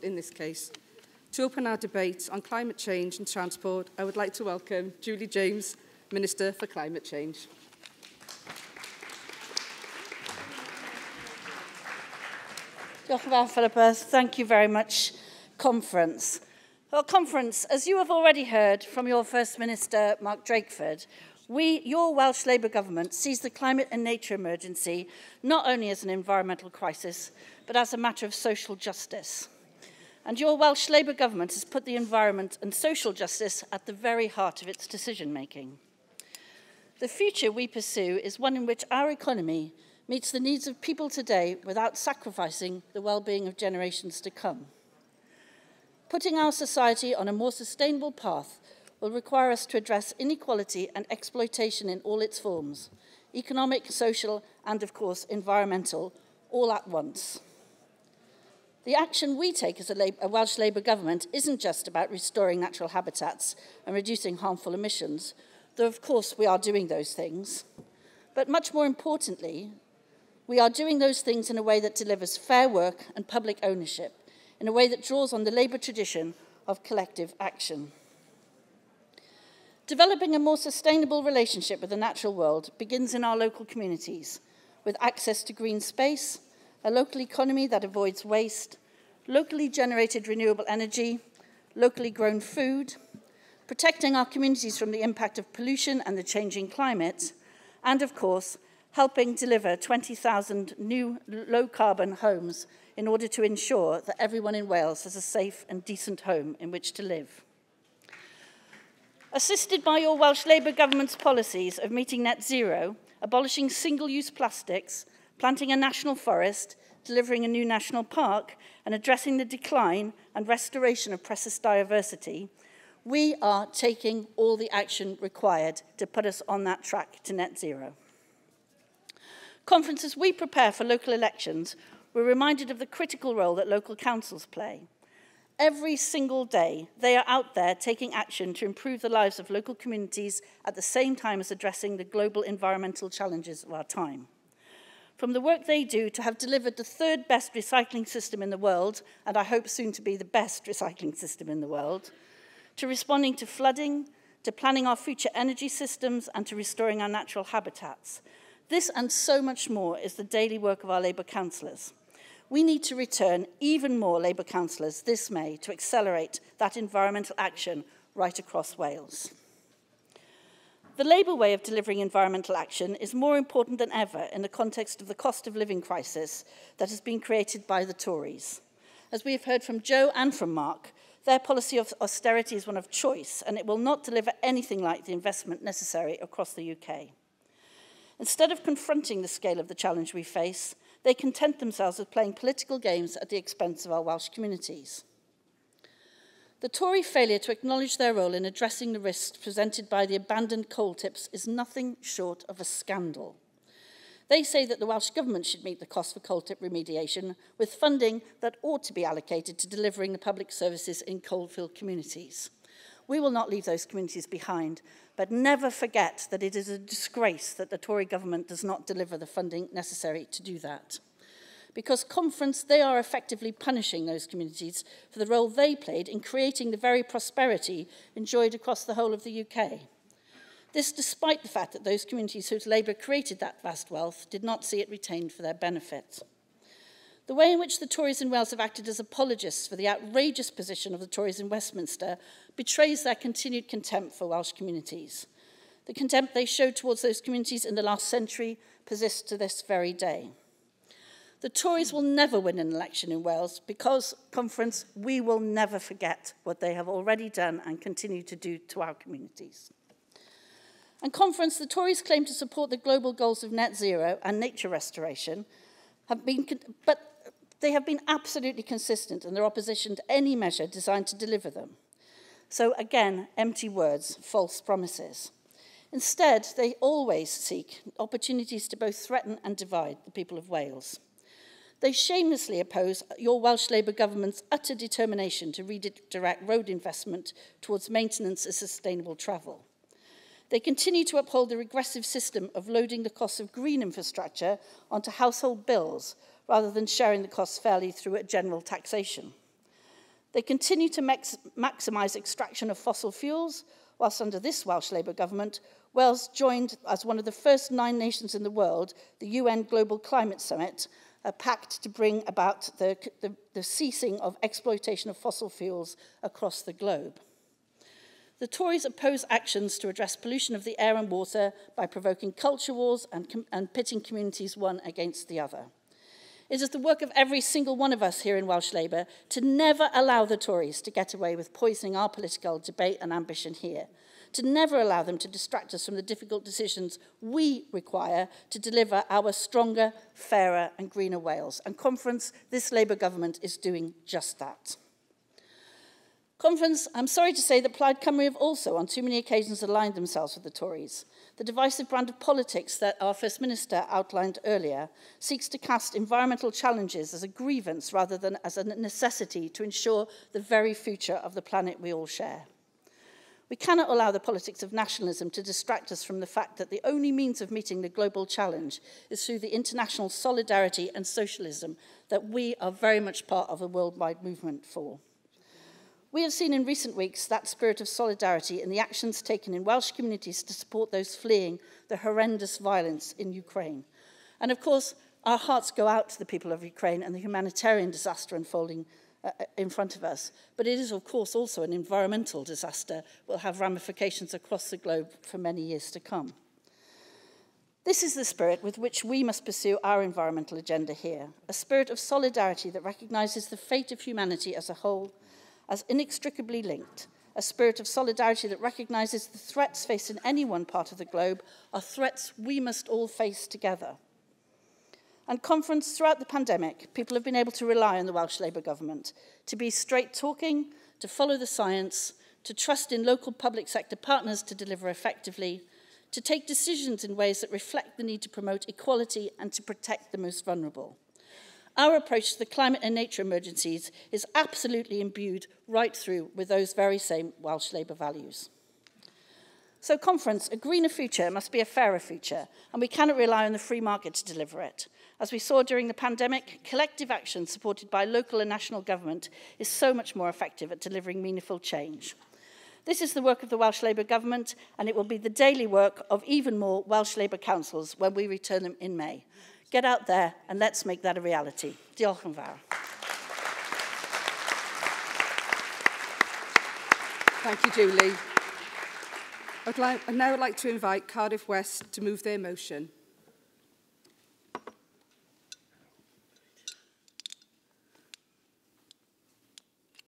in this case. To open our debate on climate change and transport, I would like to welcome Julie James, Minister for Climate Change. Diolch yn fawr, Philippa. Thank you very much, Conference. Well, Conference, as you have already heard from your First Minister, Mark Drakeford, your Welsh Labour Government sees the climate and nature emergency not only as an environmental crisis, but as a matter of social justice. And your Welsh Labour Government has put the environment and social justice at the very heart of its decision-making. The future we pursue is one in which our economy meets the needs of people today without sacrificing the well-being of generations to come. Putting our society on a more sustainable path will require us to address inequality and exploitation in all its forms, economic, social, and of course, environmental, all at once. The action we take as a Welsh Labour Government isn't just about restoring natural habitats and reducing harmful emissions, though of course we are doing those things. But much more importantly, we are doing those things in a way that delivers fair work and public ownership, in a way that draws on the Labour tradition of collective action. Developing a more sustainable relationship with the natural world begins in our local communities, with access to green space, a local economy that avoids waste, locally generated renewable energy, locally grown food, protecting our communities from the impact of pollution and the changing climate, and of course, helping deliver 20,000 new low-carbon homes in order to ensure that everyone in Wales has a safe and decent home in which to live. Assisted by your Welsh Labour Government's policies of meeting net zero, abolishing single-use plastics, planting a national forest, delivering a new national park, and addressing the decline and restoration of precious diversity, we are taking all the action required to put us on that track to net zero. Conferences, we prepare for local elections, we're reminded of the critical role that local councils play. Every single day, they are out there taking action to improve the lives of local communities at the same time as addressing the global environmental challenges of our time. From the work they do to have delivered the third best recycling system in the world, and I hope soon to be the best recycling system in the world, to responding to flooding, to planning our future energy systems, and to restoring our natural habitats. This and so much more is the daily work of our Labour councillors. We need to return even more Labour councillors this May to accelerate that environmental action right across Wales. The Labour way of delivering environmental action is more important than ever in the context of the cost of living crisis that has been created by the Tories. As we have heard from Joe and from Mark, their policy of austerity is one of choice, and it will not deliver anything like the investment necessary across the UK. Instead of confronting the scale of the challenge we face, they content themselves with playing political games at the expense of our Welsh communities. The Tory failure to acknowledge their role in addressing the risks presented by the abandoned coal tips is nothing short of a scandal. They say that the Welsh Government should meet the cost for coal tip remediation with funding that ought to be allocated to delivering the public services in coal-filled communities. We will not leave those communities behind, but never forget that it is a disgrace that the Tory government does not deliver the funding necessary to do that. Because Conference, they are effectively punishing those communities for the role they played in creating the very prosperity enjoyed across the whole of the UK. This despite the fact that those communities whose Labour created that vast wealth did not see it retained for their benefit. The way in which the Tories in Wales have acted as apologists for the outrageous position of the Tories in Westminster betrays their continued contempt for Welsh communities. The contempt they showed towards those communities in the last century persists to this very day. The Tories will never win an election in Wales because, Conference, we will never forget what they have already done and continue to do to our communities. And Conference, the Tories claim to support the global goals of net zero and nature restoration, but they have been absolutely consistent in their opposition to any measure designed to deliver them. So again, empty words, false promises. Instead, they always seek opportunities to both threaten and divide the people of Wales. They shamelessly oppose your Welsh Labour Government's utter determination to redirect road investment towards maintenance and sustainable travel. They continue to uphold the regressive system of loading the costs of green infrastructure onto household bills rather than sharing the costs fairly through a general taxation. They continue to maximise extraction of fossil fuels, whilst under this Welsh Labour government, Wales joined as one of the first 9 nations in the world, the UN Global Climate Summit, a pact to bring about the ceasing of exploitation of fossil fuels across the globe. The Tories oppose actions to address pollution of the air and water by provoking culture wars and pitting communities one against the other. It is the work of every single one of us here in Welsh Labour to never allow the Tories to get away with poisoning our political debate and ambition here, to never allow them to distract us from the difficult decisions we require to deliver our stronger, fairer and greener Wales. And Conference, this Labour government is doing just that. Conference, I'm sorry to say that Plaid Cymru have also on too many occasions aligned themselves with the Tories. The divisive brand of politics that our First Minister outlined earlier seeks to cast environmental challenges as a grievance rather than as a necessity to ensure the very future of the planet we all share. We cannot allow the politics of nationalism to distract us from the fact that the only means of meeting the global challenge is through the international solidarity and socialism that we are very much part of a worldwide movement for. We have seen in recent weeks that spirit of solidarity in the actions taken in Welsh communities to support those fleeing the horrendous violence in Ukraine. And of course, our hearts go out to the people of Ukraine and the humanitarian disaster unfolding in front of us. But it is, of course, also an environmental disaster that will have ramifications across the globe for many years to come. This is the spirit with which we must pursue our environmental agenda here, a spirit of solidarity that recognises the fate of humanity as a whole as inextricably linked, a spirit of solidarity that recognises the threats faced in any one part of the globe are threats we must all face together. And Conference, throughout the pandemic, people have been able to rely on the Welsh Labour Government to be straight-talking, to follow the science, to trust in local public sector partners to deliver effectively, to take decisions in ways that reflect the need to promote equality and to protect the most vulnerable. Our approach to the climate and nature emergencies is absolutely imbued right through with those very same Welsh Labour values. So Conference, a greener future must be a fairer future, and we cannot rely on the free market to deliver it. As we saw during the pandemic, collective action supported by local and national government is so much more effective at delivering meaningful change. This is the work of the Welsh Labour Government, and it will be the daily work of even more Welsh Labour councils when we return them in May. Get out there and let's make that a reality. Diolch yn fawr. Thank you, Julie. I'd now like to invite Cardiff West to move their motion.